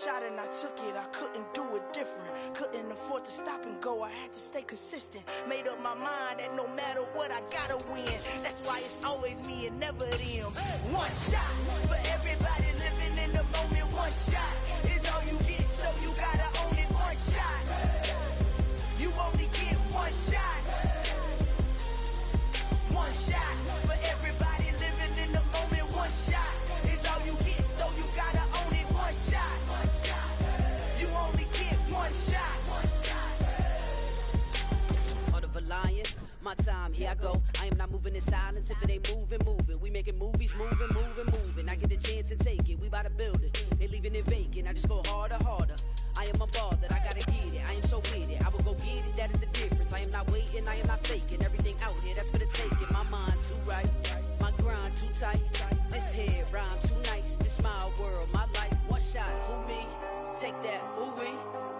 shot and I took it, I couldn't do it different. Couldn't afford to stop and go, I had to stay consistent. Made up my mind that no matter what, I gotta win. That's why it's always me and never them. One shot for everybody living in the moment. One shot is all you get, so you gotta own it. One shot, you only get one shot. One shot for everybody living in the moment. One shot is all you get, so you gotta own it. One shot, you only get one shot. Heart of a lion, my time, here I go. I am not moving in silence. If it ain't moving, moving. We making movies, moving, moving, moving. I get a chance and take it. We bout to build it. They leaving it vacant. I just go harder, harder. I am unbothered. I gotta get it. I am so with it. I will go get it. That is the difference. I am not waiting. I am not faking. Everything out here, that's for the taking. My mind too right. My grind too tight. This head rhyme too nice. This my world, my life. One shot, who me? Take that, ooh wee.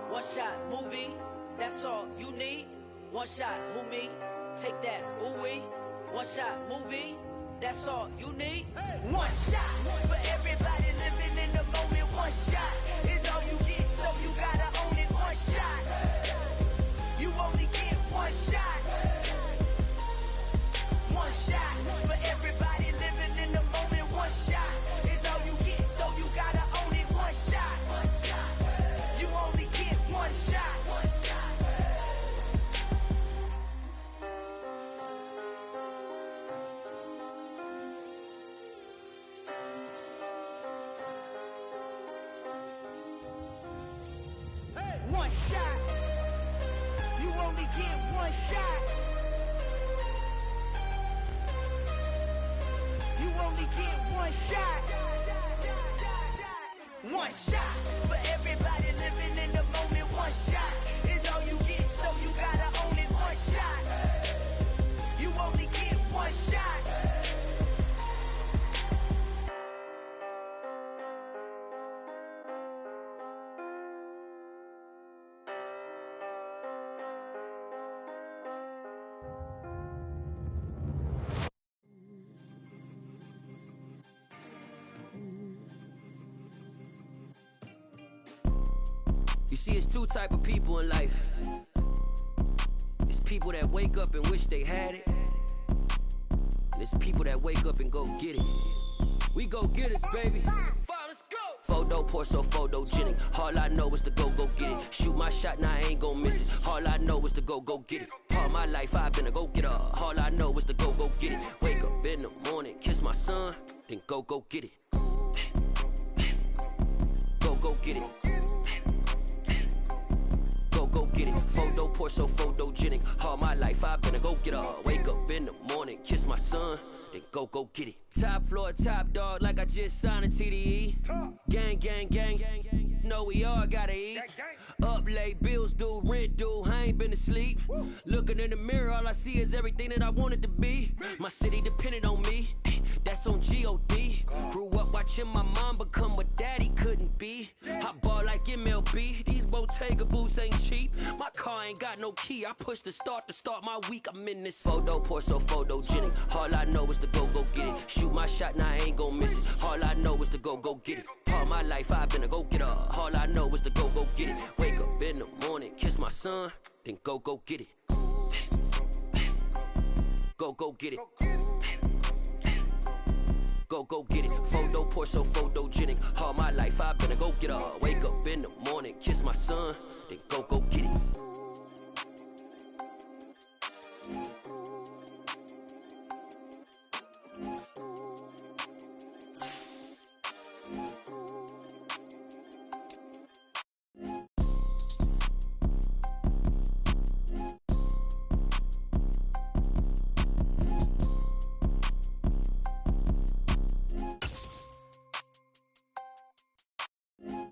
One shot, movie. That's all you need. One shot, who me? Take that, ooh wee. One shot, movie. That's all you need. One shot for everybody living in the moment. One shot is all you get, so you gotta own it. One shot, you only get one shot. One shot for everybody living in the moment. One shot is all you get, so you gotta own it. One shot, you only get one shot. One shot, you only get one shot. You only get one shot. One shot for everybody living in the moment. One shot is all you get, so you gotta own it. One shot, you only get one shot. You see, it's two type of people in life. It's people that wake up and wish they had it, and it's people that wake up and go get it. We go get it, baby. Let's go. Photo pour so photogenic. All I know is to go get it. Shoot my shot, now I ain't gon' miss it. All I know is to go get it. All my life I've been a go getter. All I know is to go get it. Wake up in the morning, kiss my son, then go get it. Go get it. Go get it. Photo pour so photogenic. All my life I've been a go getter. Wake up in the morning, kiss my son, then go get it. Top floor, top dog, like I just signed a TDE. Gang, gang, gang, gang. Know we all gotta eat. Up late, bills due, rent due, I ain't been asleep. Looking in the mirror, all I see is everything that I wanted to be. My city depended on me, that's on G.O.D. Grew up watching my mom become what daddy couldn't be. I ball like MLB, these Bottega boots ain't cheap. My car ain't got no key, I push the start to start my week. I'm in this photo pour so photogenic. All I know is to go get it. Shoot my shot, now I ain't gon' miss it. All I know is to go get it. All my life I've been a go getter. All I know is to go get it. Wake up in the morning, kiss my son, then go get it. Go get it. Go get it. Photo pour so photogenic. All my life I've been a go getter. Wake up in the morning, kiss my son, then go get it.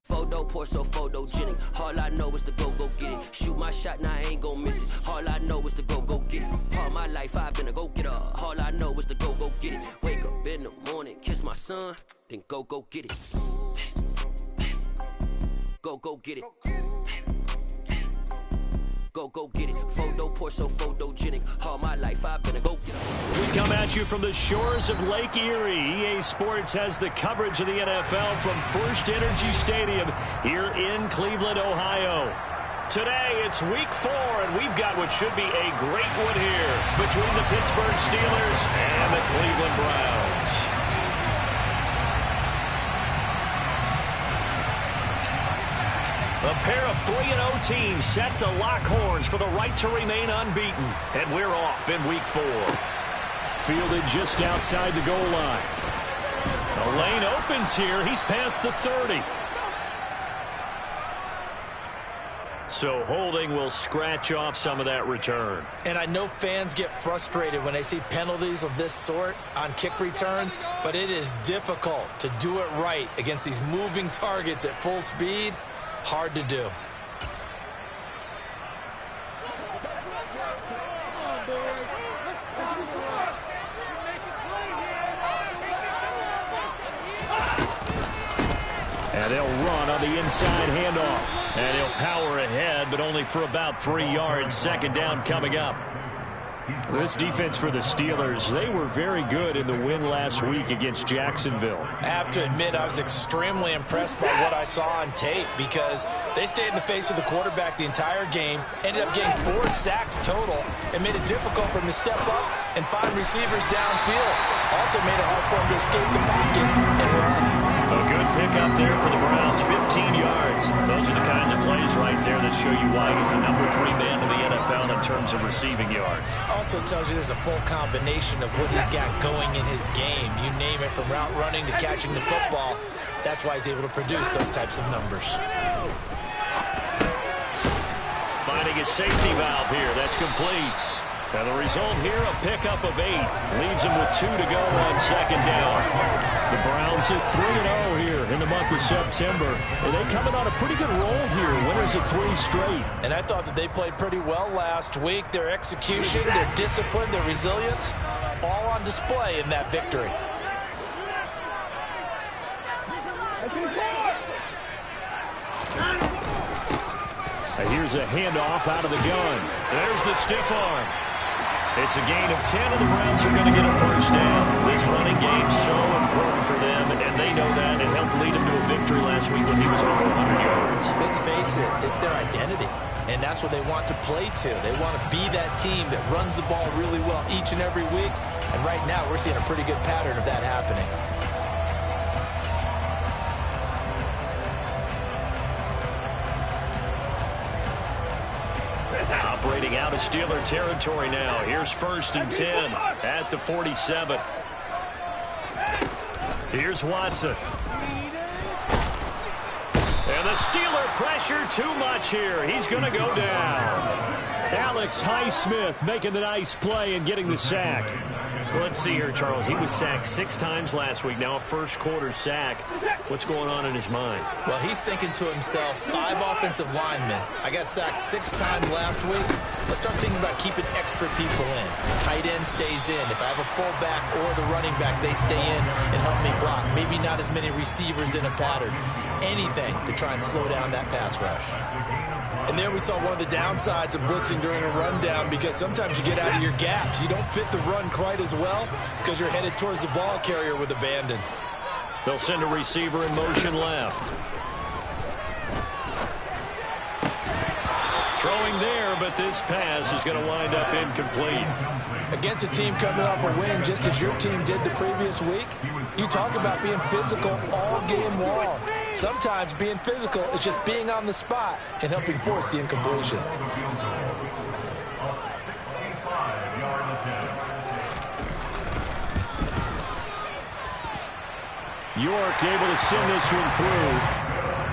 Photo pour so photogenic. All I know is to go get it. Shoot my shot, now I ain't gon' miss it. All I know is to go get it. All my life I've been a go getter. All I know is to go get it. Wake up in the morning, kiss my son, then go get it. Go get it. Go get it. photo, Porsche, photogenic. All my life I've been a go-getter. We come at you from the shores of Lake Erie. EA Sports has the coverage of the NFL from First Energy Stadium here in Cleveland, Ohio. Today, it's week 4, and we've got what should be a great one here between the Pittsburgh Steelers and the Cleveland Browns. A pair of 3-0 teams set to lock horns for the right to remain unbeaten, and we're off in week 4. Fielded just outside the goal line. The lane opens here. He's past the 30. So holding will scratch off some of that return. And I know fans get frustrated when they see penalties of this sort on kick returns, but it is difficult to do it right against these moving targets at full speed. Hard to do. And they'll run on the inside handoff. And he'll power ahead, but only for about 3 yards. Second down coming up. This defense for the Steelers, they were very good in the win last week against Jacksonville. I have to admit, I was extremely impressed by what I saw on tape because they stayed in the face of the quarterback the entire game, ended up getting 4 sacks total, and made it difficult for him to step up and find receivers downfield. Also made it hard for him to escape the pocket and run. A good pickup there for the Browns, 15 yards. Those are the kinds of plays right there that show you why he's the number 3 man in the NFL in terms of receiving yards. Also tells you there's a full combination of what he's got going in his game. You name it, from route running to catching the football. That's why he's able to produce those types of numbers. Finding a safety valve here. That's complete. And the result here, a pickup of 8. Leaves him with 2 to go on second down. The Browns at 3-0 here in the month of September. And they coming on a pretty good roll here. Winners of 3 straight. And I thought that they played pretty well last week. Their execution, their discipline, their resilience, all on display in that victory. And here's a handoff out of the gun. There's the stiff arm. It's a gain of 10, and the Browns are going to get a first down. This running game so important for them, and they know that. It helped lead them to a victory last week when he was over 100 yards. Let's face it, it's their identity, and that's what they want to play to. They want to be that team that runs the ball really well each and every week, and right now we're seeing a pretty good pattern of that happening. Operating out of Steeler territory now. Here's 1st and 10 at the 47. Here's Watson. And the Steeler pressure too much here. He's going to go down. Alex Highsmith making the nice play and getting the sack. Let's see here, Charles. He was sacked 6 times last week. Now a first-quarter sack. What's going on in his mind? Well, he's thinking to himself, 5 offensive linemen. I got sacked 6 times last week. Let's start thinking about keeping extra people in. Tight end stays in. If I have a fullback or the running back, they stay in and help me block. Maybe not as many receivers in a pattern. Anything to try and slow down that pass rush. And there we saw one of the downsides of blitzing during a rundown, because sometimes you get out of your gaps. You don't fit the run quite as well because you're headed towards the ball carrier with abandon. They'll send a receiver in motion left. Throwing there, but this pass is going to wind up incomplete. Against a team coming off a win just as your team did the previous week, you talk about being physical all game long. Sometimes being physical is just being on the spot and helping force the incompletion. York able to send this one through.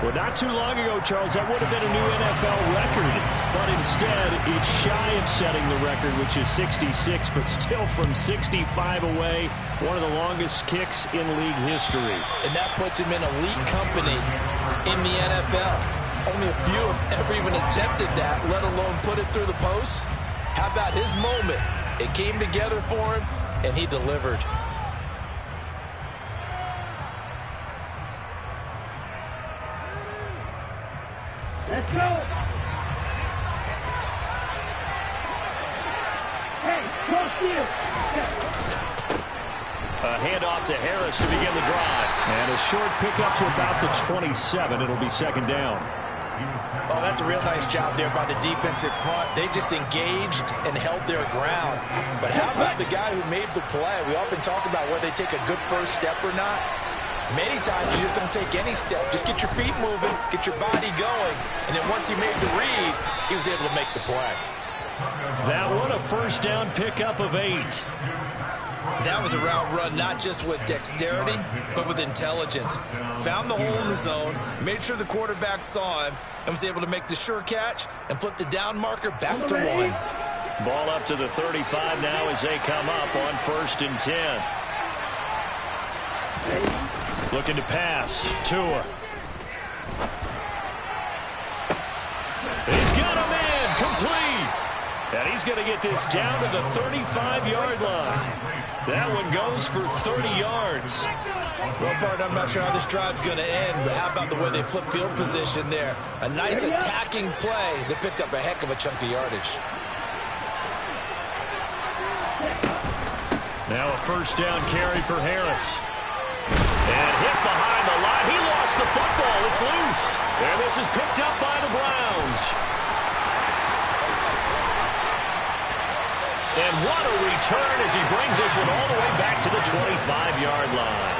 Well, not too long ago, Charles, that would have been a new NFL record. But instead, it's shy of setting the record, which is 66, but still from 65 away, one of the longest kicks in league history. And that puts him in elite company in the NFL. Only a few have ever even attempted that, let alone put it through the post. How about his moment? It came together for him, and he delivered. Let's go! A handoff to Harris to begin the drive. And a short pickup to about the 27. It'll be second down. Oh, that's a real nice job there by the defensive front. They just engaged and held their ground. But how about the guy who made the play? We often talk about whether they take a good first step or not. Many times you just don't take any step. Just get your feet moving, get your body going. And then once he made the read, he was able to make the play. That one, a first down pickup of 8. That was a route run not just with dexterity, but with intelligence. Found the hole in the zone, made sure the quarterback saw him, and was able to make the sure catch and flip the down marker back to 1. Ball up to the 35 now as they come up on 1st and 10. Looking to pass. Tua. He's got him in. Complete. And he's going to get this down to the 35-yard line. That one goes for 30 yards. Well, partner, I'm not sure how this drive's going to end, but how about the way they flip field position there? A nice attacking play that picked up a heck of a chunk of yardage. Now a first down carry for Harris. And hit behind the line. He lost the football. It's loose. And this is picked up by the Browns. And what a return as he brings this one all the way back to the 25-yard line.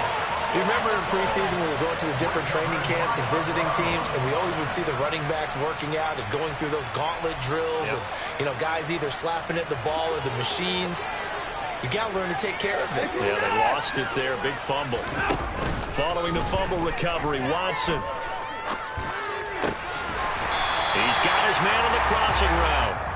You remember in preseason when we were going to the different training camps and visiting teams, and we always would see the running backs working out and going through those gauntlet drills, and, you know, guys either slapping at the ball or the machines. You got to learn to take care of it. Yeah, they lost it there. Big fumble. Following the fumble recovery, Watson. He's got his man on the crossing route.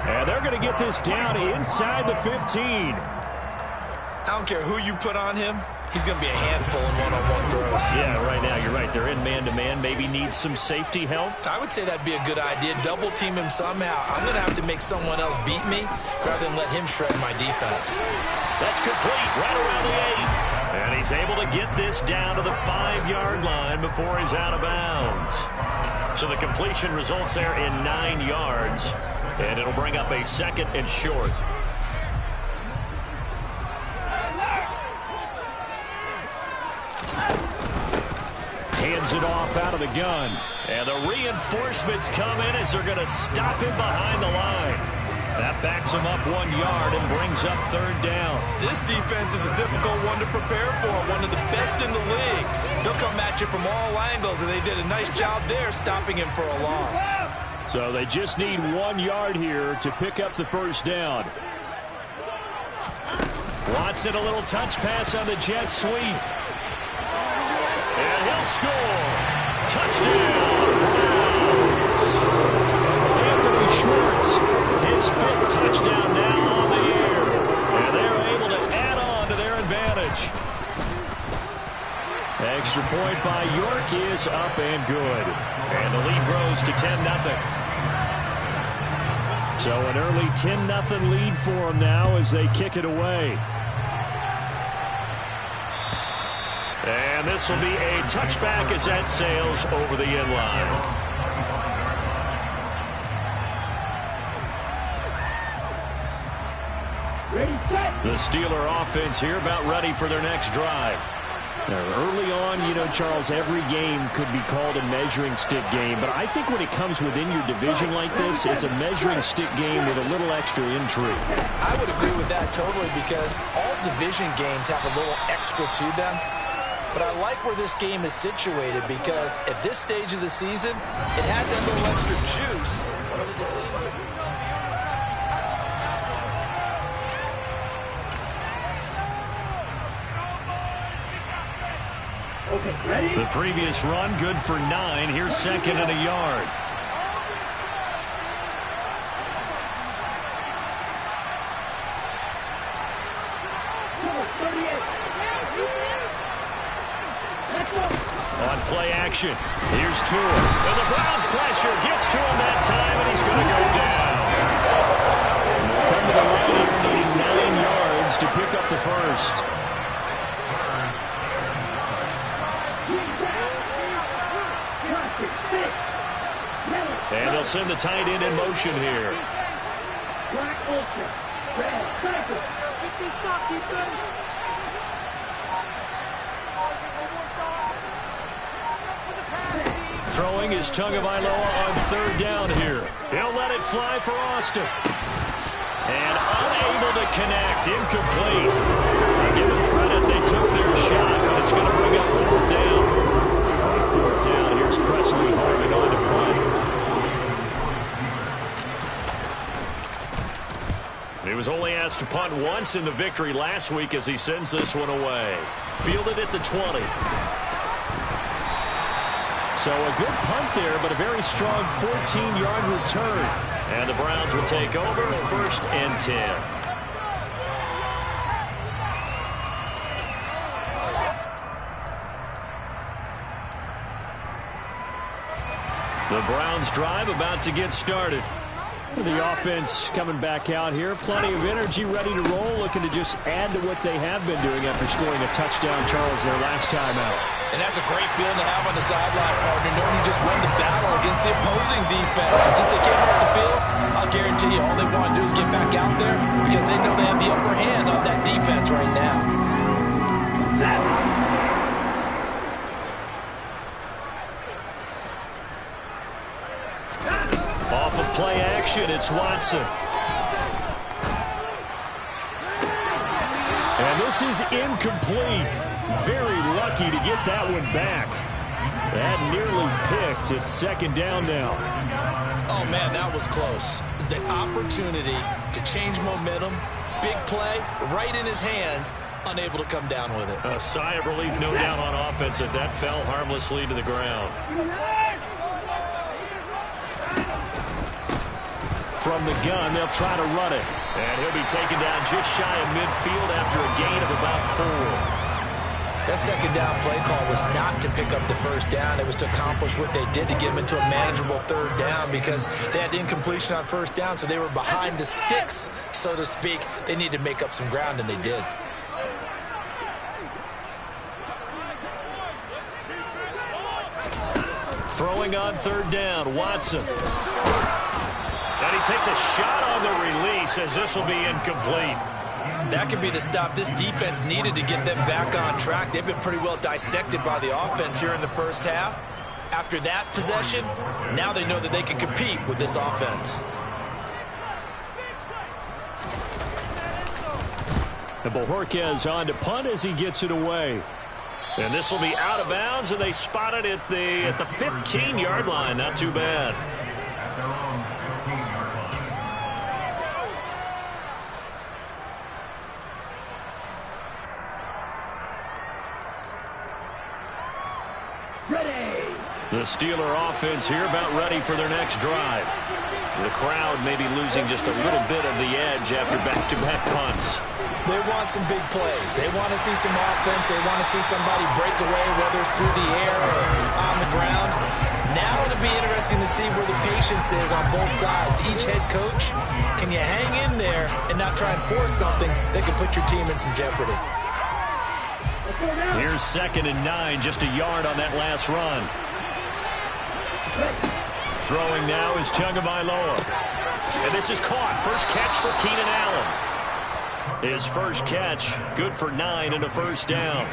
And they're going to get this down inside the 15. I don't care who you put on him. He's going to be a handful in one-on-one throws. Yeah, right now, you're right. They're in man-to-man. Maybe needs some safety help. I would say that'd be a good idea. Double team him somehow. I'm going to have to make someone else beat me rather than let him shred my defense. That's complete right around the 8. And he's able to get this down to the 5-yard line before he's out of bounds. So the completion results there in 9 yards. And it'll bring up a second and short. Hands it off out of the gun. And the reinforcements come in as they're going to stop him behind the line. That backs him up 1 yard and brings up 3rd down. This defense is a difficult one to prepare for, one of the best in the league. They'll come at you from all angles, and they did a nice job there stopping him for a loss. So they just need 1 yard here to pick up the first down. Watson, a little touch pass on the jet sweep. And he'll score. Touchdown, Browns. Anthony Schwartz, his 5th touchdown now on the year. And they're able to add on to their advantage. Extra point by York is up and good. And the lead grows to 10-0. So an early 10-0 lead for them now as they kick it away. And this will be a touchback as that sails over the end line. The Steeler offense here about ready for their next drive. Now, early on, you know, Charles, every game could be called a measuring stick game. But I think when it comes within your division like this, it's a measuring stick game with a little extra intrigue. I would agree with that totally because all division games have a little extra to them. But I like where this game is situated because at this stage of the season, it has that little extra juice. But at the same time, the previous run, good for 9. Here's 2nd and a yard. On play action, here's Tua. And the Browns pressure gets to him that time, and he's going to go down. And they'll come to the line here, needing 9 yards to pick up the first. And they'll send the tight end in motion here. Throwing is Tagovailoa on third down here. He'll let it fly for Austin. And unable to connect. Incomplete. Give them credit. They took their shot, but it's going to bring up fourth down. On fourth down, here's Presley Harvin on to punt. He was only asked to punt once in the victory last week as he sends this one away. Fielded at the 20. So a good punt there, but a very strong 14-yard return. And the Browns will take over, 1st and 10. The Browns drive about to get started. The offense coming back out here. Plenty of energy, ready to roll, looking to just add to what they have been doing after scoring a touchdown, Charles, their last time out. And that's a great feeling to have on the sideline, partner, knowing you just won the battle against the opposing defense. And since they came off the field, I'll guarantee you all they want to do is get back out there because they know they have the upper hand on that defense right now. Off of play action, it's Watson. And this is incomplete. Very lucky to get that one back. That nearly picked. It's 2nd down now. Oh, man, that was close. The opportunity to change momentum, big play, right in his hands, unable to come down with it. A sigh of relief, no doubt, on offense that that fell harmlessly to the ground. From the gun, they'll try to run it. And he'll be taken down just shy of midfield after a gain of about 4. That 2nd down play call was not to pick up the 1st down. It was to accomplish what they did to get them into a manageable 3rd down because they had incompletion on 1st down, so they were behind the sticks, so to speak. They needed to make up some ground, and they did. Throwing on 3rd down, Watson. And he takes a shot on the release as this will be incomplete. That could be the stop this defense needed to get them back on track. They've been pretty well dissected by the offense here in the 1st half. After that possession, now they know that they can compete with this offense. And Bojorquez on to punt as he gets it away. And this will be out of bounds, and they spot it at the 15-yard line. Not too bad. The Steeler offense here about ready for their next drive. The crowd may be losing just a little bit of the edge after back-to-back punts. They want some big plays. They want to see some offense. They want to see somebody break away, whether it's through the air or on the ground. Now it'll be interesting to see where the patience is on both sides. Each head coach, can you hang in there and not try and force something that could put your team in some jeopardy? Here's 2nd and 9, just a yard on that last run. Throwing now is Tagovailoa. And this is caught. First catch for Keenan Allen. His first catch, good for 9 and a 1st down.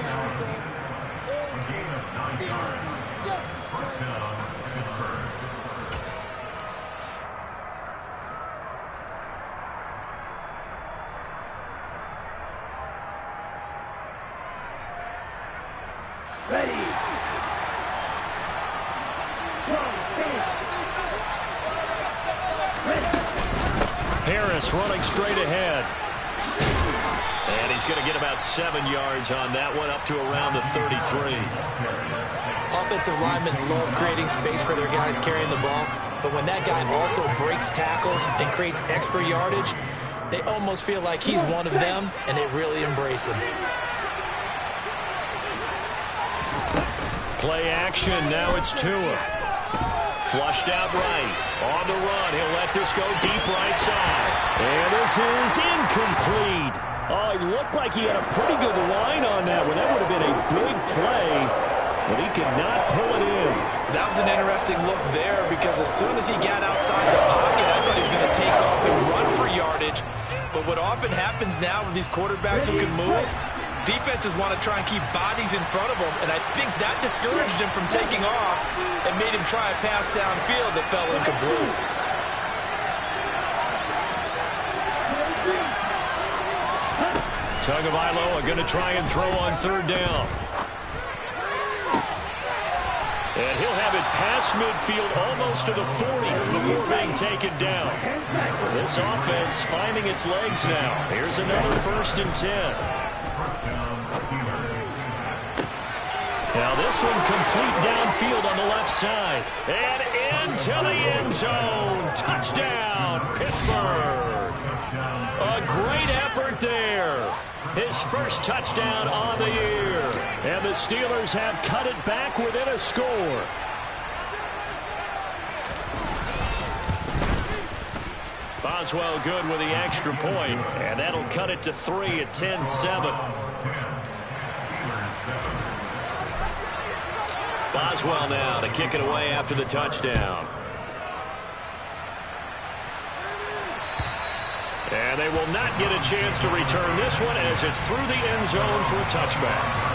Harris running straight ahead. And he's going to get about 7 yards on that one, up to around the 33. Offensive linemen love creating space for their guys carrying the ball, but when that guy also breaks tackles and creates extra yardage, they almost feel like he's one of them, and they really embrace him. Play action, now it's Tua. Flushed out right, on the run, he'll let this go deep right side. And this is incomplete. Oh, he looked like he had a pretty good line on that one. That would have been a big play, but he could not pull it in. That was an interesting look there because as soon as he got outside the pocket, I thought he was going to take off and run for yardage. But what often happens now with these quarterbacks who can move, defenses want to try and keep bodies in front of them, and I think that discouraged him from taking off and made him try a pass downfield that fell incomplete. Tagovailoa going to try and throw on third down. And he'll have it past midfield almost to the 40 before being taken down. This offense finding its legs now. Here's another 1st and 10. Now this one complete downfield on the left side. And into the end zone. Touchdown, Pittsburgh. A great effort there. His first touchdown on the year. And the Steelers have cut it back within a score. Boswell good with the extra point, and that'll cut it to 3 at 10-7. Boswell now to kick it away after the touchdown. And they will not get a chance to return this one as it's through the end zone for a touchback.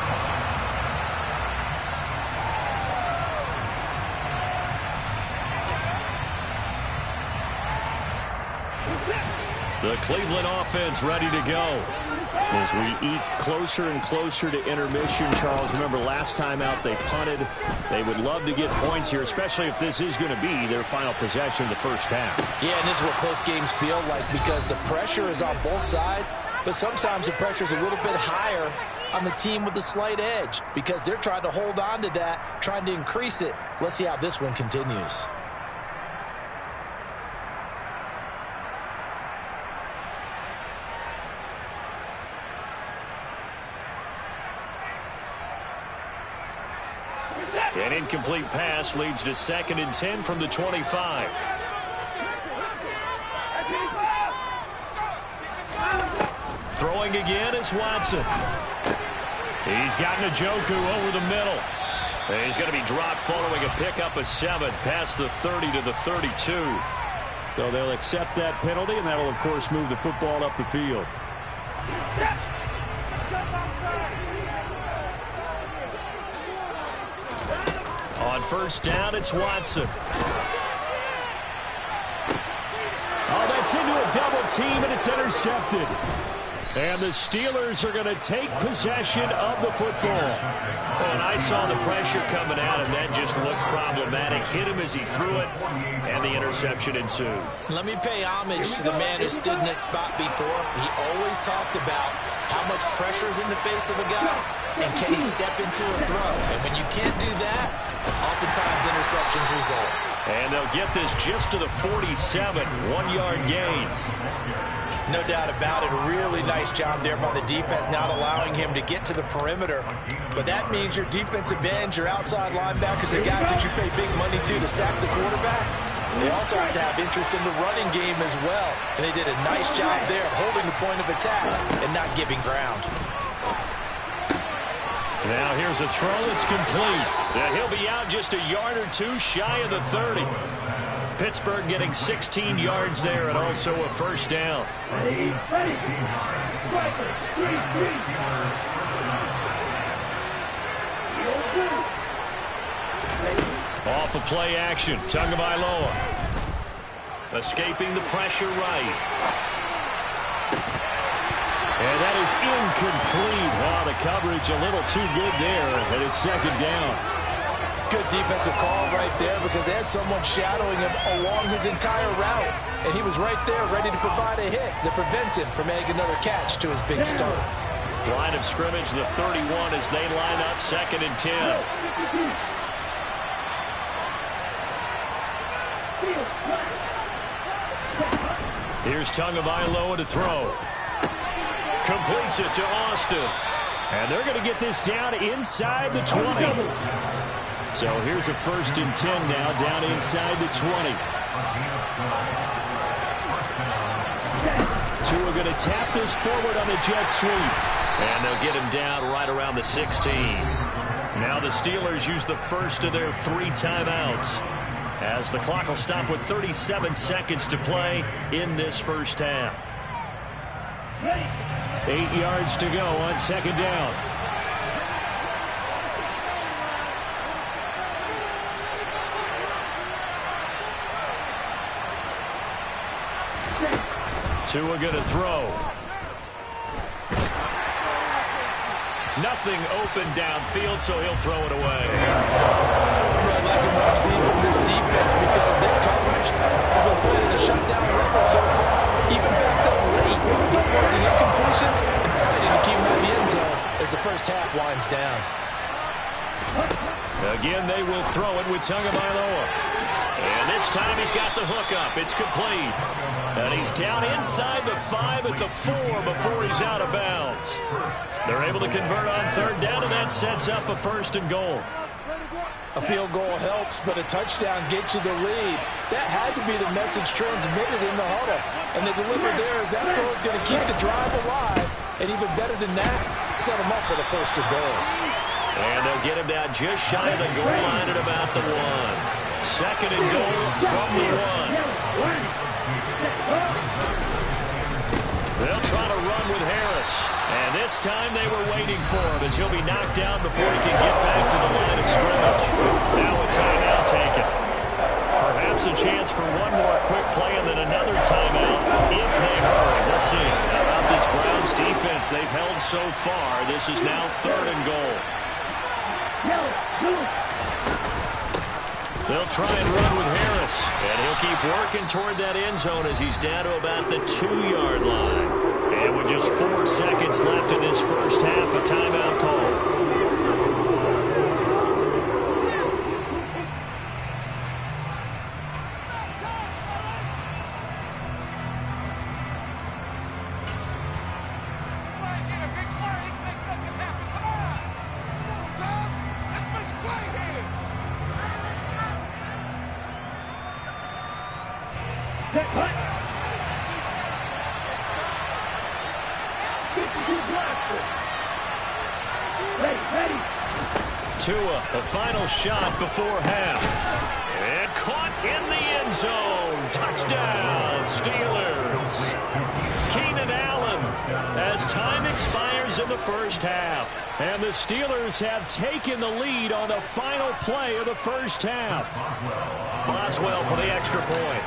The Cleveland offense ready to go. As we eat closer and closer to intermission, Charles, remember last time out they punted. They would love to get points here, especially if this is going to be their final possession of the first half. Yeah, and this is what close games feel like because the pressure is on both sides, but sometimes the pressure is a little bit higher on the team with the slight edge because they're trying to hold on to that, trying to increase it. Let's see how this one continues. An incomplete pass leads to 2nd and 10 from the 25. Throwing again is Watson. He's got Njoku over the middle. He's going to be dropped following a pickup of 7 past the 30 to the 32. So they'll accept that penalty, and that'll, of course, move the football up the field. On first down, it's Watson. Oh, that's into a double team, and it's intercepted. And the Steelers are going to take possession of the football. And I saw the pressure coming out, and that just looked problematic. Hit him as he threw it, and the interception ensued. Let me pay homage to the man who stood in this spot before. He always talked about how much pressure is in the face of a guy, and can he step into a throw. And when you can't do that, oftentimes interceptions result. And they'll get this just to the 47, 1-yard gain. No doubt about it. A really nice job there by the defense, not allowing him to get to the perimeter. But that means your defensive ends, your outside linebackers, the guys that you pay big money to sack the quarterback, they also have to have interest in the running game as well. And they did a nice job there of holding the point of attack and not giving ground. Now here's a throw that's complete. He'll be out just a yard or two shy of the 30. Pittsburgh getting 16 yards there and also a first down. Off of play action, Tagovailoa. Escaping the pressure right. And that is incomplete. Wow, the coverage a little too good there, and it's 2nd down. Good defensive call right there because they had someone shadowing him along his entire route. And he was right there ready to provide a hit that prevents him from making another catch to his big start. Line of scrimmage, the 31 as they line up 2nd and 10. Here's Tagovailoa to throw. Completes it to Austin. And they're going to get this down inside the 20. So here's a 1st and 10 now, down inside the 20. Tua going to tap this forward on the jet sweep. And they'll get him down right around the 16. Now the Steelers use the first of their 3 timeouts, as the clock will stop with 37 seconds to play in this first half. 8 yards to go on second down. Tua going to throw. Nothing open downfield, so he'll throw it away. I'm really liking what I've seen from this defense because their coverage has been playing at a shutdown level so far. Even backed up late, not forcing incompletions and fighting to keep him out of the end zone as the first half winds down. Again, they will throw it with Tagovailoa. And this time he's got the hook up. It's complete. And he's down inside the 5 at the 4 before he's out of bounds. They're able to convert on third down, and that sets up a 1st and goal. A field goal helps, but a touchdown gets you the lead. That had to be the message transmitted in the huddle. And they delivered there as that throw is going to keep the drive alive. And even better than that, set them up for the 1st and goal. And they'll get him down just shy of the goal line at about the 1. 2nd and goal from the 1. They'll try to run with Harris. And this time they were waiting for him as he'll be knocked down before he can get back to the line of scrimmage. Now a timeout taken. Perhaps a chance for one more quick play and then another timeout if they hurry. We'll see. How about this Browns defense they've held so far? This is now 3rd and goal. They'll try and run with Harris, and he'll keep working toward that end zone as he's down to about the 2-yard line. And with just 4 seconds left in this first half, a timeout call. Tua, the final shot before half. And caught in the end zone. Touchdown, Steelers. Keenan Allen as time expires in the first half. And the Steelers have taken the lead on the final play of the first half. Boswell for the extra point.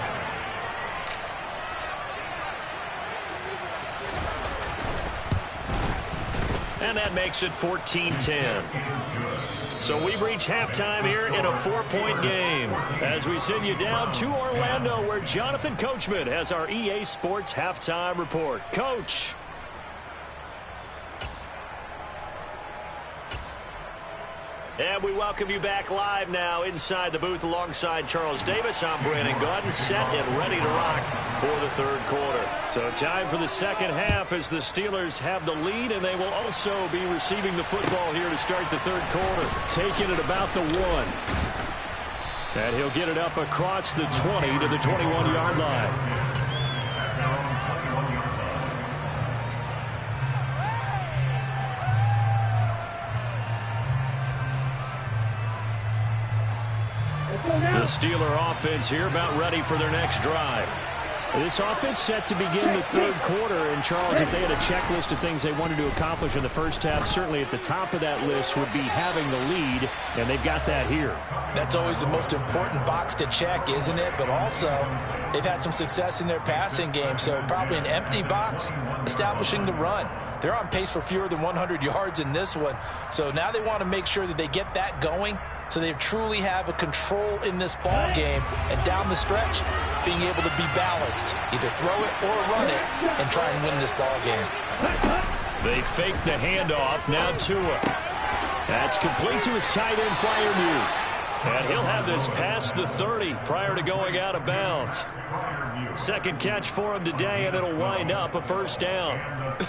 And that makes it 14-10. So we've reached halftime here in a 4-point game as we send you down to Orlando where Jonathan Coachman has our EA Sports halftime report. Coach. And we welcome you back live now inside the booth alongside Charles Davis. I'm Brandon Gaudin, set and ready to rock for the 3rd quarter. So time for the second half as the Steelers have the lead, and they will also be receiving the football here to start the 3rd quarter. Taking it about the 1. And he'll get it up across the 20 to the 21-yard line. The Steeler offense here about ready for their next drive. This offense set to begin the 3rd quarter. And, Charles, if they had a checklist of things they wanted to accomplish in the first half, certainly at the top of that list would be having the lead, and they've got that here. That's always the most important box to check, isn't it? But also, they've had some success in their passing game, so probably an empty box establishing the run. They're on pace for fewer than 100 yards in this one, so now they want to make sure that they get that going so they truly have a control in this ball game, and down the stretch, being able to be balanced, either throw it or run it, and try and win this ball game. They fake the handoff. Now Tua. That's complete to his tight end Freiermuth. And he'll have this past the 30 prior to going out of bounds. Second catch for him today, and it'll wind up a 1st down.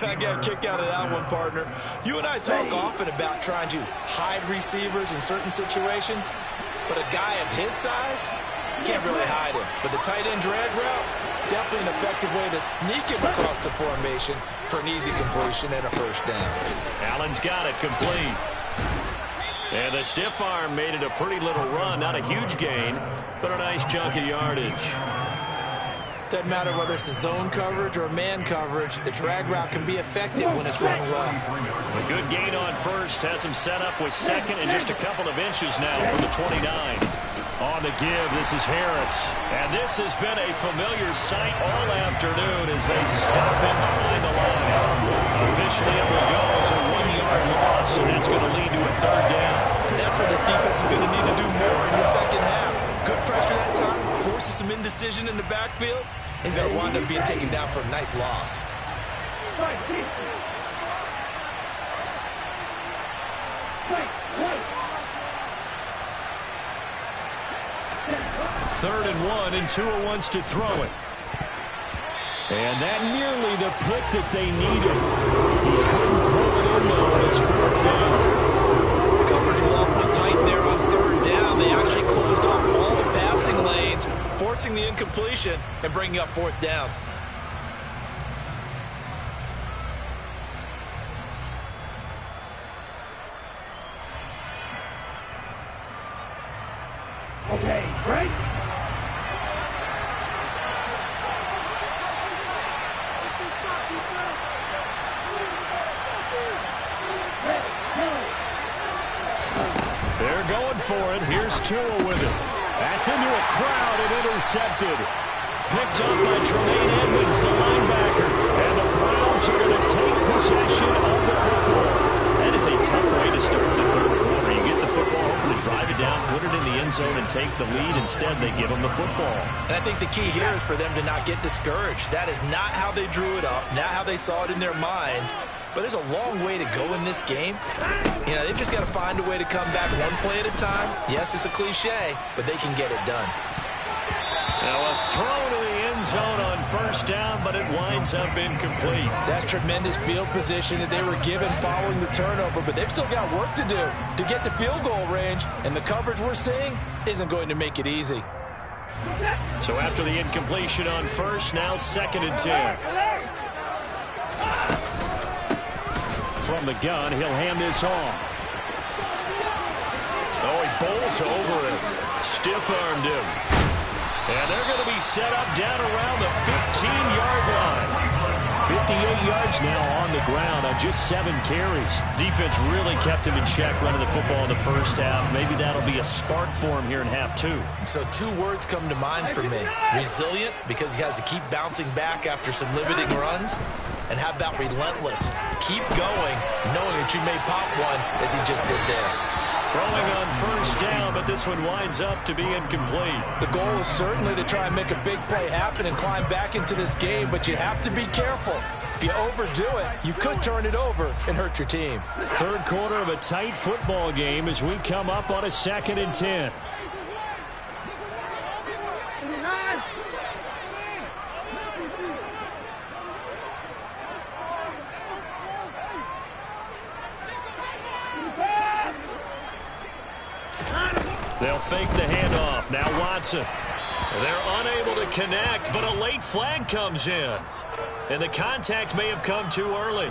I got a kick out of that one, partner. You and I talk often about trying to hide receivers in certain situations, but a guy of his size can't really hide him. But the tight end drag route, definitely an effective way to sneak him across the formation for an easy completion and a 1st down. Allen's got it complete. And the stiff arm made it a pretty little run. Not a huge gain, but a nice chunk of yardage. Doesn't matter whether it's a zone coverage or a man coverage, the drag route can be effective when it's run well. A good gain on first has him set up with second and just a couple of inches now from the 29. On the give, this is Harris. And this has been a familiar sight all afternoon as they stop him behind the line. Officially, it will go as a 1-yard loss, and that's going to lead to a third down. And that's what this defense is going to need to do more in the second half. Good pressure that time, forces some indecision in the backfield. He's going to wind up being taken down for a nice loss. Third and 1, and Tua wants to throw it. And that nearly the pick that they needed. He couldn't pull it in, though, and it's fourth down. Coverage was awfully tight there on third down. They actually closed off all the passing lanes, forcing the incompletion and bringing up fourth down. Okay, break. They're going for it. Here's Tua with it. That's into a crowd and intercepted. Picked up by Tremaine Edmonds, the linebacker. And the Browns are going to take possession of the football. That is a tough way to start the third quarter. You get the football, hoping to drive it down, put it in the end zone, and take the lead. Instead, they give them the football. And I think the key here is for them to not get discouraged. That is not how they drew it up, not how they saw it in their minds. But there's a long way to go in this game. You know, they've just got to find a way to come back one play at a time. Yes, it's a cliche, but they can get it done. Now a throw to the end zone on first down, but it winds up incomplete. That's tremendous field position that they were given following the turnover, but they've still got work to do to get to field goal range, and the coverage we're seeing isn't going to make it easy. So after the incompletion on first, now second and 10. From the gun, he'll hand this off. Oh, he bowls over it. Stiff-armed him. And they're going to be set up down around the 15-yard line. 58 yards now on the ground on just 7 carries. Defense really kept him in check running the football in the first half. Maybe that'll be a spark for him here in half 2. So 2 words come to mind for me. Resilient, because he has to keep bouncing back after some limiting runs. And how about relentless? Keep going, knowing that you may pop one, as he just did there. Throwing on first down, but this one winds up to be incomplete. The goal is certainly to try and make a big play happen and climb back into this game, but you have to be careful. If you overdo it, you could turn it over and hurt your team. Third quarter of a tight football game as we come up on a second and 10. They'll fake the handoff. Now Watson. They're unable to connect, but a late flag comes in. And the contact may have come too early.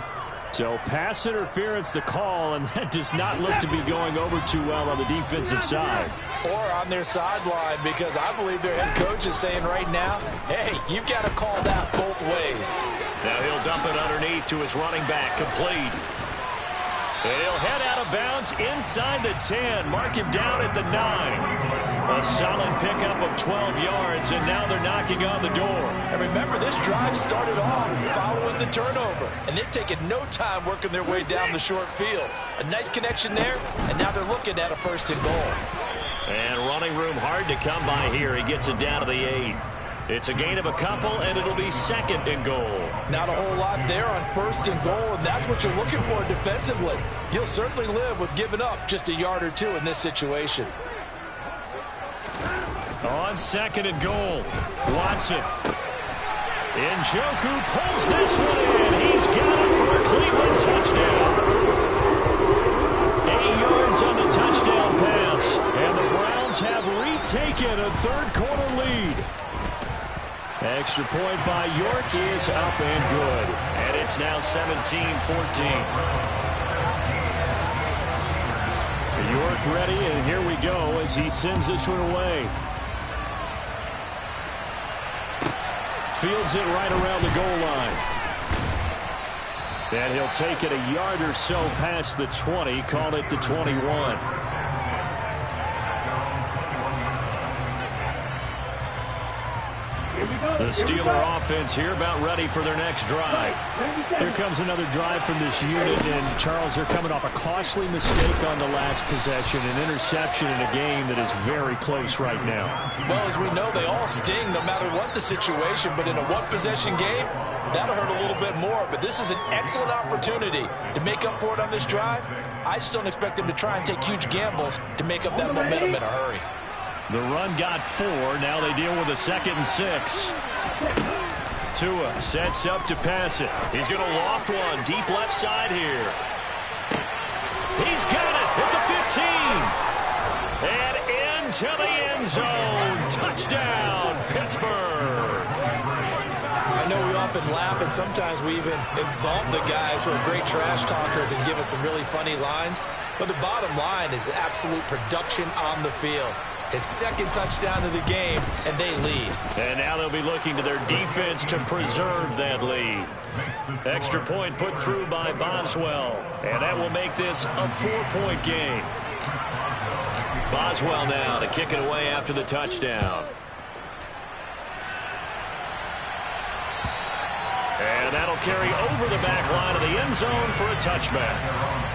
So pass interference the call, and that does not look to be going over too well on the defensive side. Or on their sideline, because I believe their head coach is saying right now, hey, you've got to call that both ways. Now he'll dump it underneath to his running back, complete. And he'll head out of bounds inside the 10. Mark him down at the 9. A solid pickup of 12 yards, and now they're knocking on the door. And remember, this drive started off following the turnover, and they've taken no time working their way down the short field. A nice connection there, and now they're looking at a first and goal. And running room hard to come by here. He gets it down to the 8. It's a gain of a couple, and it'll be second and goal. Not a whole lot there on first and goal, and that's what you're looking for defensively. You'll certainly live with giving up just a yard or 2 in this situation. On second and goal, Watson. Njoku pulls this one in. He's got it for a Cleveland touchdown. 8 yards on the touchdown pass, and the Browns have retaken a third-quarter lead. Extra point by York is up and good. And it's now 17-14. York ready, and here we go as he sends this one away. fields it right around the goal line. And he'll take it a yard or so past the 20, call it the 21. The Steeler offense here about ready for their next drive. Here comes another drive from this unit, and Charles, they're coming off a costly mistake on the last possession, an interception in a game that is very close right now. Well, as we know, they all sting no matter what the situation, but in a one-possession game, that'll hurt a little bit more. But this is an excellent opportunity to make up for it on this drive. I just don't expect them to try and take huge gambles to make up that momentum in a hurry. The run got 4. Now they deal with a 2nd and 6. Tua sets up to pass it. He's going to loft one deep left side here. He's got it at the 15. And into the end zone. Touchdown, Pittsburgh. I know we often laugh, and sometimes we even insult the guys who are great trash talkers and give us some really funny lines. But the bottom line is absolute production on the field. His 2nd touchdown of the game, and they lead. And now they'll be looking to their defense to preserve that lead. Extra point put through by Boswell. And that will make this a 4-point game. Boswell now to kick it away after the touchdown. And that'll carry over the back line of the end zone for a touchback.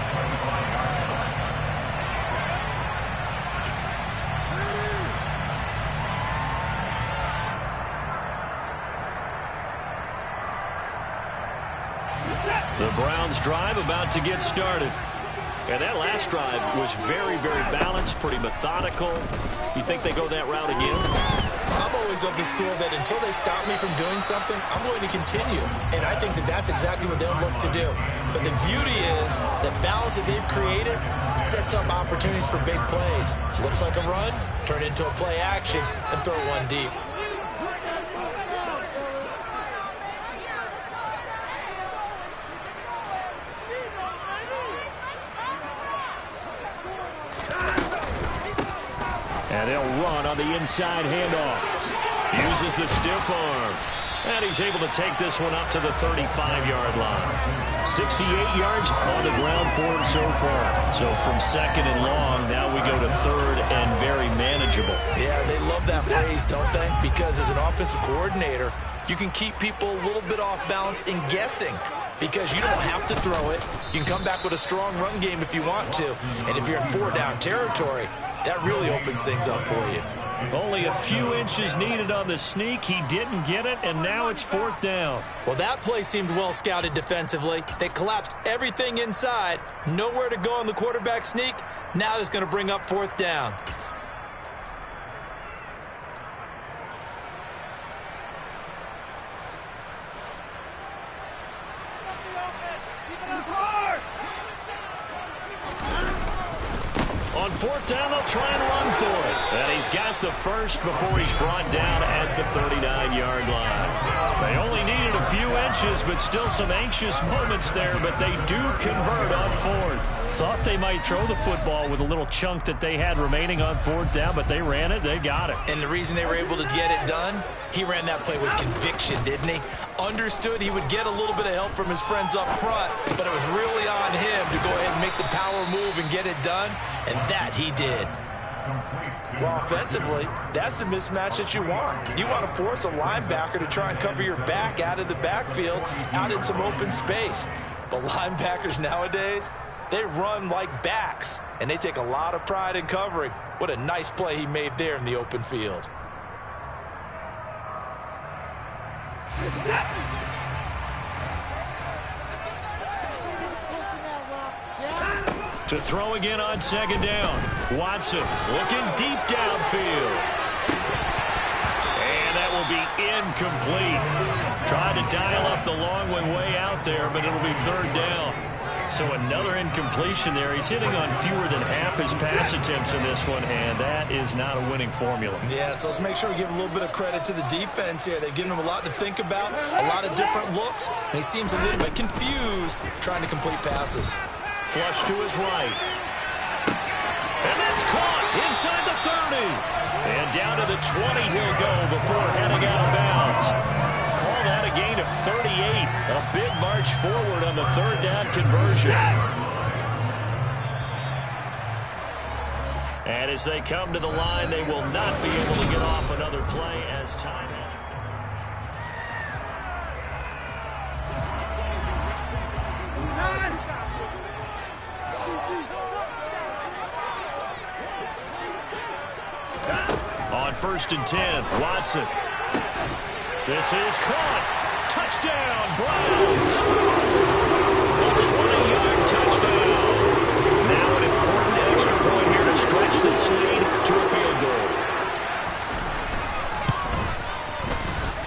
The Browns drive about to get started. And that last drive was very, very balanced, pretty methodical. You think they go that route again? I'm always of the school that until they stop me from doing something, I'm going to continue. And I think that that's exactly what they'll look to do. But the beauty is the balance that they've created sets up opportunities for big plays. Looks like a run, turn into a play action, and throw one deep. And they'll run on the inside handoff. Uses the stiff arm. And he's able to take this one up to the 35-yard line. 68 yards on the ground for him so far. So from 2nd and long, now we go to 3rd and very manageable. Yeah, they love that phrase, don't they? Because as an offensive coordinator, you can keep people a little bit off balance and guessing. Because you don't have to throw it. You can come back with a strong run game if you want to. And if you're in 4-down territory, that really opens things up for you. Only a few inches needed on the sneak. He didn't get it, and now it's 4th down. Well, that play seemed well scouted defensively. They collapsed everything inside. Nowhere to go on the quarterback sneak. Now it's going to bring up 4th down. On 4th down, they'll try and run for it. And he's got the first before he's brought down at the 39-yard line. They only needed a few inches, but still some anxious moments there, but they do convert on 4th. Thought they might throw the football with a little chunk that they had remaining on 4th down, but they ran it, they got it. And the reason they were able to get it done, he ran that play with conviction, didn't he? Understood he would get a little bit of help from his friends up front, but it was really on him to go ahead and make the power move and get it done, and that he did. Well, offensively, that's the mismatch that you want. You want to force a linebacker to try and cover your back out of the backfield, out in some open space. But linebackers nowadays, they run like backs, and they take a lot of pride in covering. What a nice play he made there in the open field. To throw again on 2nd down. Watson looking deep downfield. And that will be incomplete. Trying to dial up the long way out there, but it'll be 3rd down. So another incompletion there. He's hitting on fewer than half his pass attempts in this one, and that is not a winning formula. Yeah, so let's make sure we give a little bit of credit to the defense here. They've given him a lot to think about, a lot of different looks, and he seems a little bit confused trying to complete passes. Flush to his right. And that's caught inside the 30. And down to the 20 he'll go before heading out of bounds. 38. A big march forward on the third down conversion. And as they come to the line, they will not be able to get off another play as time. On 1st and 10, Watson. This is caught. Touchdown, Browns. A 20-yard touchdown. Now an important extra point here to stretch this lead to a field goal.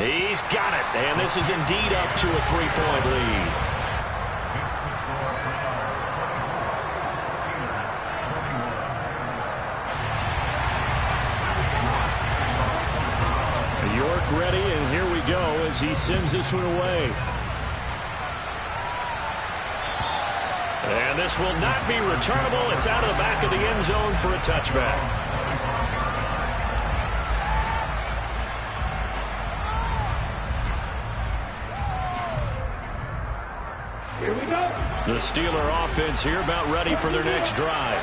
He's got it, and this is indeed up to a 3-point lead. York ready, and here we go as he sends this one away. And this will not be returnable. It's out of the back of the end zone for a touchback. Here we go. The Steeler offense here about ready for their next drive.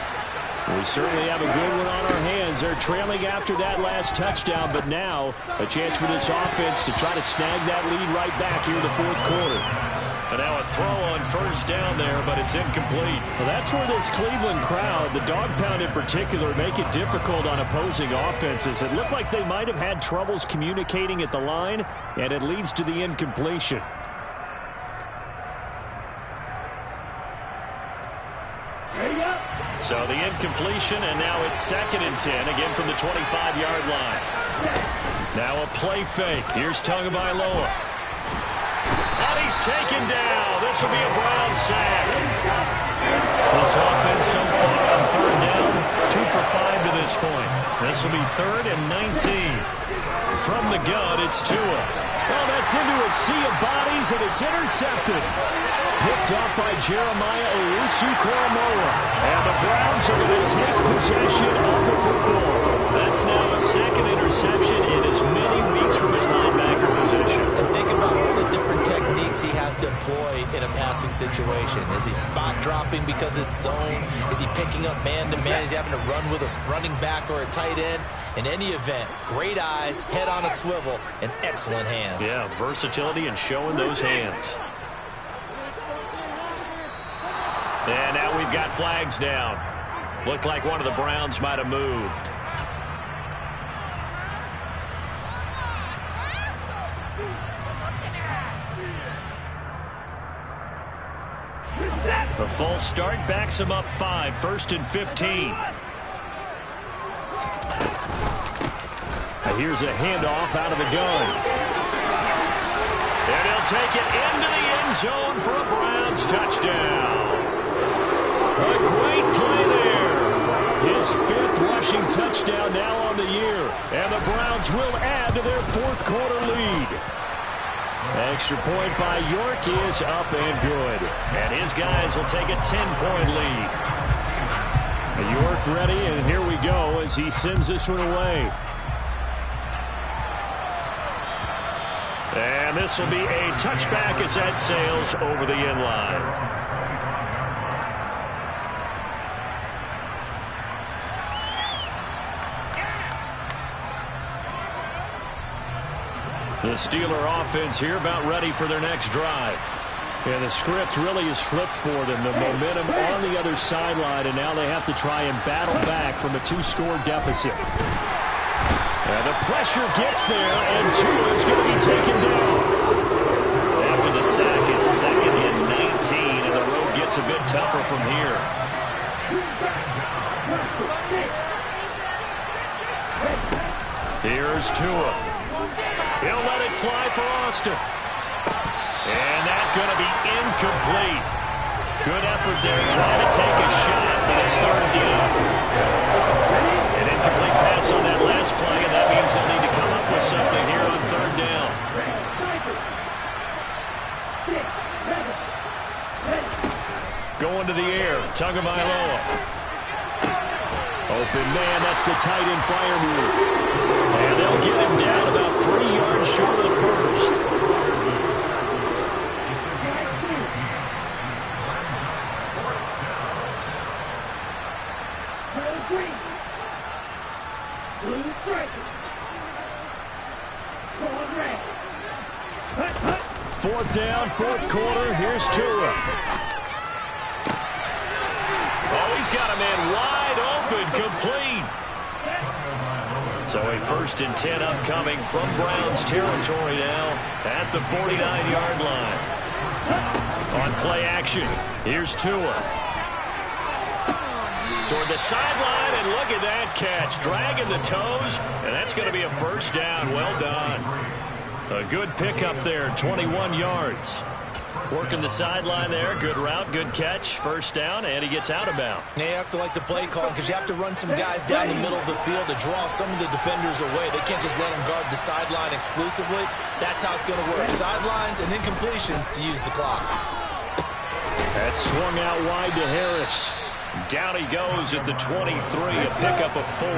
We certainly have a good one on our hands. They're trailing after that last touchdown, but now a chance for this offense to try to snag that lead right back here in the fourth quarter. And now a throw on 1st down there, but it's incomplete. Well, that's where this Cleveland crowd, the dog pound in particular, make it difficult on opposing offenses. It looked like they might have had troubles communicating at the line, and it leads to the incompletion. So the incompletion, and now it's 2nd and 10, again from the 25-yard line. Now a play fake. Here's Tagovailoa. And he's taken down. This will be a Brown sack. This offense so far on 3rd down, 2 for 5 to this point. This will be 3rd and 19. From the gun, it's Tua. Well, that's into a sea of bodies, and it's intercepted. Picked up by Jeremiah Owusu-Koramoah. And the Browns are going to take possession of the football. That's now a 2nd interception in as many weeks from his linebacker position. And think about all the different techniques he has to employ in a passing situation. Is he spot dropping because it's zone? Is he picking up man-to-man? Is he having to run with a running back or a tight end? In any event, great eyes, head on a swivel, and excellent hands. Yeah, versatility and showing those hands. And now we've got flags down. Looked like one of the Browns might have moved. A false start backs him up 5, 1st and 15. Here's a handoff out of the gun. And he'll take it into the end zone for a Browns touchdown. A great play there. His 5th rushing touchdown now on the year. And the Browns will add to their 4th quarter lead. Extra point by York is up and good. And his guys will take a 10-point lead. York ready, and here we go as he sends this one away. And this will be a touchback as that sails over the end line. The Steeler offense here about ready for their next drive. And the script really is flipped for them. The momentum on the other sideline, and now they have to try and battle back from a 2-score deficit. And the pressure gets there, and Tua is going to be taken down. After the sack, it's 2nd and 19, and the road gets a bit tougher from here. Here's Tua. He'll let it fly for Austin. And that's going to be incomplete. Good effort there trying to take a shot, but it's 3rd down. An incomplete pass on that last play, and that means they'll need to come up with something here on 3rd down. Going to the air, Tagovailoa. Open man, that's the tight end fire move. And they'll get him down about 3 yards short of the 1st. down, fourth quarter. Here's Tua. Oh, he's got a man wide open, complete. So a 1st and 10 upcoming from Browns territory now at the 49-yard line. On play action, here's Tua. Toward the sideline, and look at that catch. Dragging the toes, and that's going to be a first down. Well done. A good pickup there, 21 yards. Working the sideline there. Good route, good catch. First down, and he gets out of bounds. Yeah, you have to like the play calling because you have to run some guys down the middle of the field to draw some of the defenders away. They can't just let them guard the sideline exclusively. That's how it's going to work. Sidelines and incompletions to use the clock. That swung out wide to Harris. Down he goes at the 23, a pickup of 4.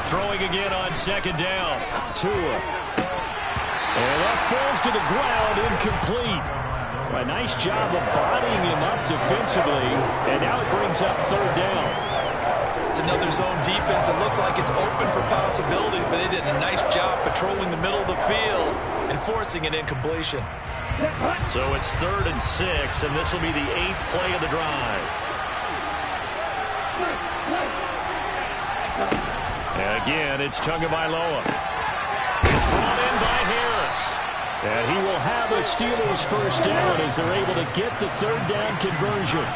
Throwing again on second down. Tua. And that falls to the ground, incomplete. A nice job of bodying him up defensively, and now it brings up third down. It's another zone defense. It looks like it's open for possibilities, but they did a nice job patrolling the middle of the field and forcing an incompletion. So it's 3rd and 6, and this will be the 8th play of the drive. And again, it's Tagovailoa. It's brought in by Harris. And he will have a Steelers first down as they're able to get the third down conversion.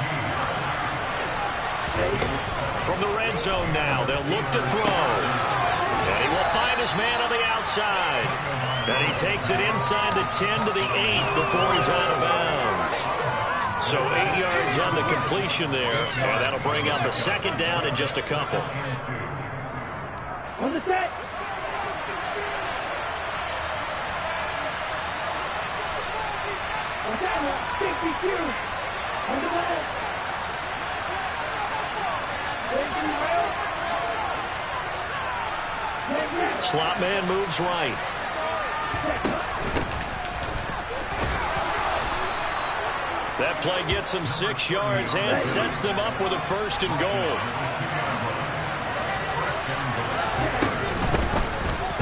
From the red zone now, they'll look to throw. And he will find his man on the outside. And he takes it inside the 10 to the 8 before he's out of bounds. So 8 yards on the completion there. And that'll bring up a second down in just a couple. On the set. On that one, 52. On the left. Slot man moves right. That play gets him 6 yards and sets them up with a 1st and goal.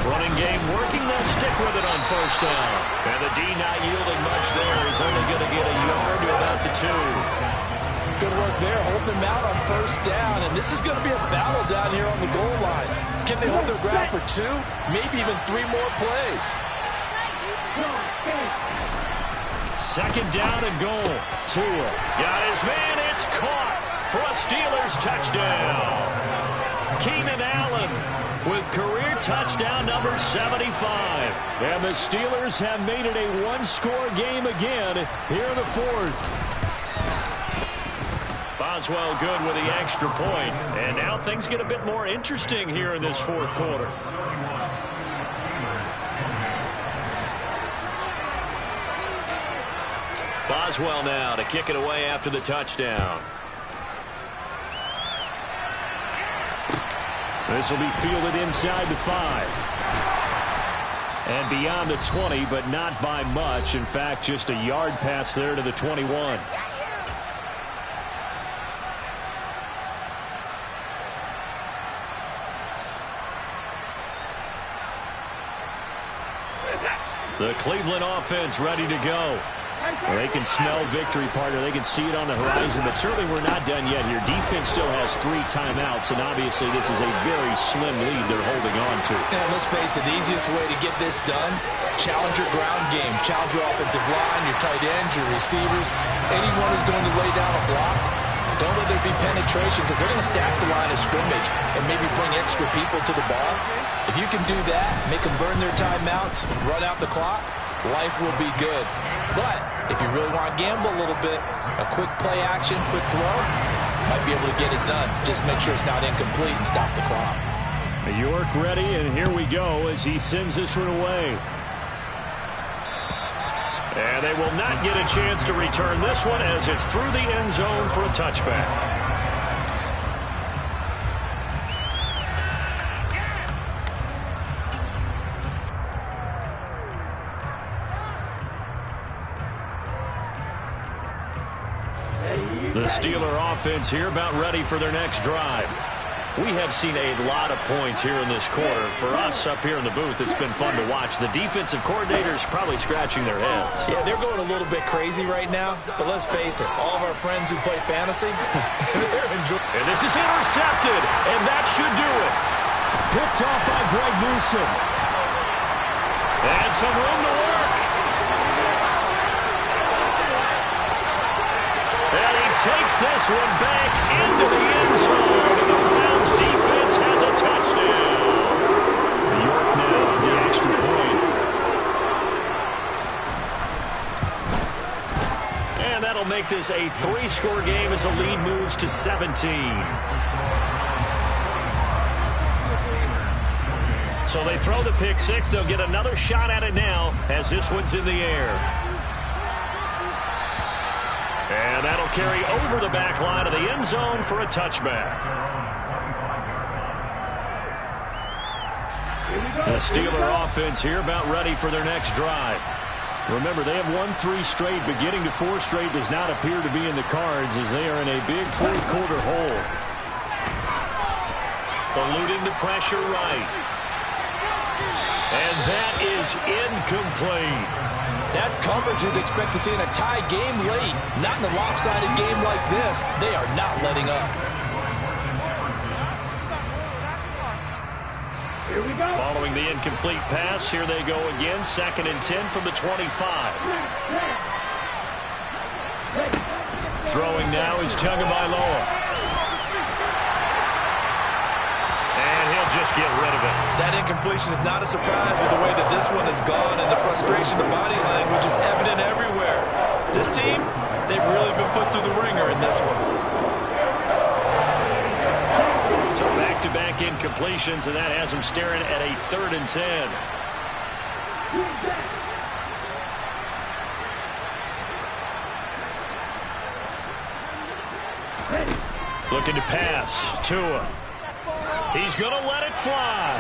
Running game working. They'll stick with it on first down. And the D not yielding much there. He's only going to get a yard to about the 2. Good work there, holding them out on first down. And this is going to be a battle down here on the goal line. Can they hold their ground for 2? Maybe even 3 more plays. 2nd down and goal. Tua got his man. It's caught for a Steelers touchdown. Keenan Allen with career touchdown number 75. And the Steelers have made it a one-score game again here in the 4th. Boswell good with the extra point. And now things get a bit more interesting here in this 4th quarter. Boswell now to kick it away after the touchdown. This will be fielded inside the 5. And beyond the 20, but not by much. In fact, just a yard pass there to the 21. The Cleveland offense ready to go. Well, they can smell victory, partner. They can see it on the horizon, but certainly we're not done yet here. Defense still has 3 timeouts, and obviously this is a very slim lead they're holding on to. And let's face it, the easiest way to get this done, challenge your ground game. Challenge your offensive line, your tight ends, your receivers, anyone who's going to lay down a block. Don't let there be penetration because they're going to stack the line of scrimmage and maybe bring extra people to the ball. If you can do that, make them burn their timeouts, run out the clock, life will be good. But if you really want to gamble a little bit, a quick play action, quick throw, might be able to get it done. Just make sure it's not incomplete and stop the clock. York ready, and here we go as he sends this one away. And they will not get a chance to return this one as it's through the end zone for a touchback. The Steeler offense here about ready for their next drive. We have seen a lot of points here in this quarter. For us up here in the booth, it's been fun to watch. The defensive coordinators probably scratching their heads. Yeah, they're going a little bit crazy right now, but let's face it, all of our friends who play fantasy, they're enjoying. And this is intercepted, and that should do it. Picked off by Greg Newsome. And some room to work. And he takes this one back into the end zone. And the Browns defense has a touchdown. York now for the extra point. And that'll make this a 3-score game as the lead moves to 17. So they throw the pick six. They'll get another shot at it now as this one's in the air. And that'll carry over the back line of the end zone for a touchback. The Steeler offense here about ready for their next drive. Remember, they have won 3 straight, but getting to 4 straight does not appear to be in the cards as they are in a big fourth-quarter hole. Eluding the pressure right. And that is incomplete. That's coverage you'd expect to see in a tie game late. Not in a lopsided game like this. They are not letting up. Here we go. Following the incomplete pass, here they go again. 2nd and 10 from the 25. Throwing now is Tagovailoa. Just get rid of it. That incompletion is not a surprise with the way that this one has gone, and the frustration, the body language is evident everywhere. This team, they've really been put through the ringer in this one. So back-to-back incompletions, and that has them staring at a 3rd and 10. Looking to pass. Tua. He's going to let it fly.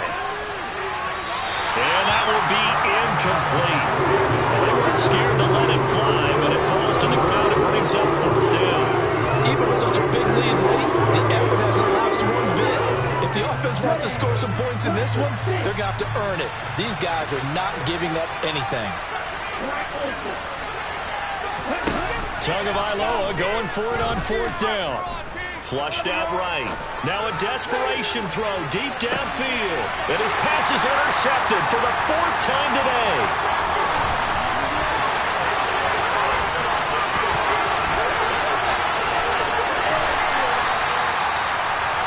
And that will be incomplete. They weren't scared to let it fly, but it falls to the ground and brings up 4th down. Even with such a big lead late, the effort hasn't lapsed one bit. If the offense wants to score some points in this one, they're going to have to earn it. These guys are not giving up anything. Tagovailoa going for it on 4th down. Flushed out right. Now a desperation throw deep downfield. And his pass is intercepted for the 4th time today.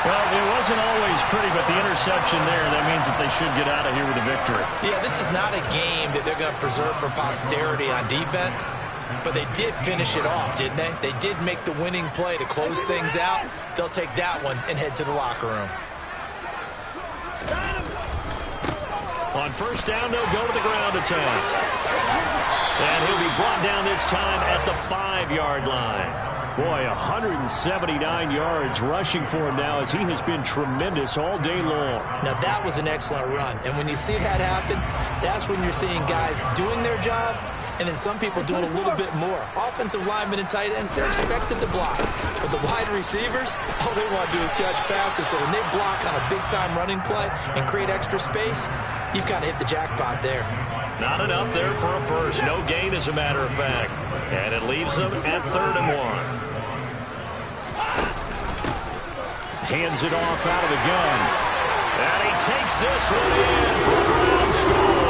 Well, it wasn't always pretty, but the interception there, that means that they should get out of here with a victory. Yeah, this is not a game that they're going to preserve for posterity on defense. But they did finish it off, didn't they? They did make the winning play to close things out. They'll take that one and head to the locker room. On 1st down, they'll go to the ground attack. And he'll be brought down this time at the 5-yard line. Boy, 179 yards rushing for him now as he has been tremendous all day long. Now, that was an excellent run. And when you see that happen, that's when you're seeing guys doing their job and then some people doing a little bit more. Offensive linemen and tight ends, they're expected to block. But the wide receivers, all they want to do is catch passes. So when they block on a big-time running play and create extra space, you've got to hit the jackpot there. Not enough there for a first. No gain, as a matter of fact. And it leaves them at 3rd and 1. Hands it off out of the gun. And he takes this one in for a ground score.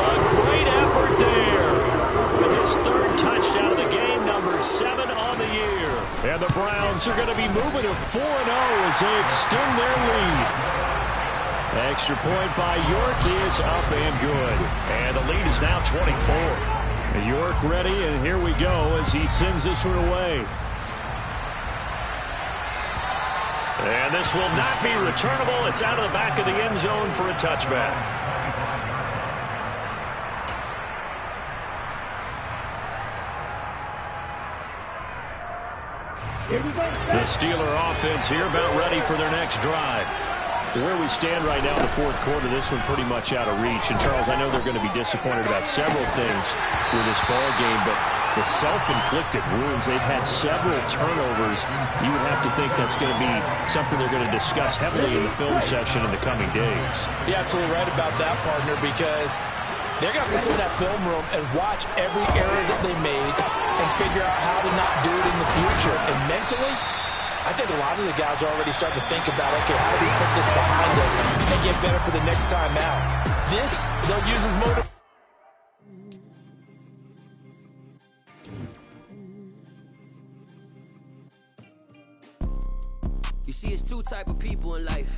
A great effort there. With his 3rd touchdown of the game, number 7 on the year. And the Browns are going to be moving to 4-0 as they extend their lead. Extra point by York is up and good. And the lead is now 24. York ready, and here we go as he sends this one away. And this will not be returnable. It's out of the back of the end zone for a touchback. The Steeler offense here about ready for their next drive. Where we stand right now in the 4th quarter, this one pretty much out of reach. And, Charles, I know they're going to be disappointed about several things with this ball game, but the self-inflicted wounds. They've had several turnovers. You would have to think that's going to be something they're going to discuss heavily in the film session in the coming days. You're absolutely right about that, partner, because they're going to have to sit in that film room and watch every error that they made and figure out how to not do it in the future. And mentally, I think a lot of the guys are already starting to think about, okay, how do we put this behind us and get better for the next time out? This, they'll use as motivation. You see, it's two type of people in life.